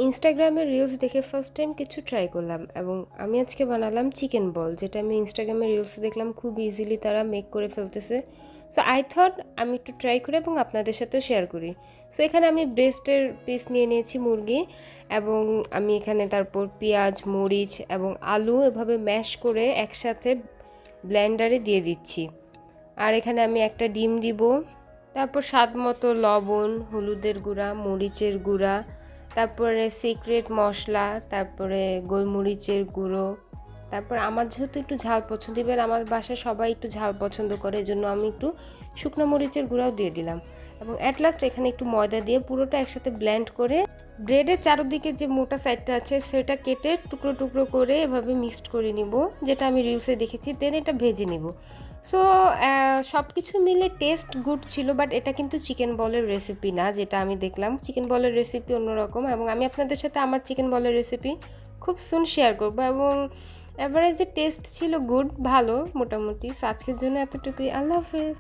ইনস্টাগ্রামে রিলস দেখে first time কিছু ট্রাই করলাম এবং আমি আজকে বানালাম চিকেন বল, যেটা আমি ইনস্টাগ্রামে রিলসে দেখলাম খুব ইজিলি তারা মেক করে ফেলতেছে। সো আই থট আমি একটু ট্রাই করি এবং আপনাদের সাথেও শেয়ার করি। সো এখানে আমি ব্রেস্টের পিস নিয়ে নিয়েছি মুরগি, এবং আমি এখানে তারপর পেঁয়াজ, মরিচ এবং আলু এভাবে ম্যাশ করে একসাথে ব্লেন্ডারে দিয়ে দিচ্ছি। আর এখানে আমি একটা ডিম দিব, তারপর স্বাদ মতো লবণ, হলুদের গুঁড়া, মরিচের গুঁড়া, তারপরে সিক্রেট মশলা, তারপরে গোলমরিচের গুঁড়ো। তারপর আমার যেহেতু একটু ঝাল পছন্দ, এবার আমার বাসায় সবাই একটু ঝাল পছন্দ করে, এজন্য আমি একটু শুকনো মরিচের গুঁড়াও দিয়ে দিলাম। এবং অ্যাট লাস্ট এখানে একটু ময়দা দিয়ে পুরোটা একসাথে ব্লেন্ড করে ব্রেডের চারদিকে যে মোটা সাইডটা আছে সেটা কেটে টুকরো টুকরো করে এভাবে মিক্সড করে নিব, যেটা আমি রিলসে দেখেছি। দেন এটা ভেজে নিব। সো সব কিছু মিলে টেস্ট গুড ছিল, বাট এটা কিন্তু চিকেন বলের রেসিপি না, যেটা আমি দেখলাম। চিকেন বলের রেসিপি অন্যরকম, এবং আমি আপনাদের সাথে আমার চিকেন বলের রেসিপি খুব সুন শেয়ার করবো। এবং এভারেজে টেস্ট ছিল গুড, ভালো মোটামুটি। সো আজকের জন্য এতটুকুই। আল্লাহ হাফেজ।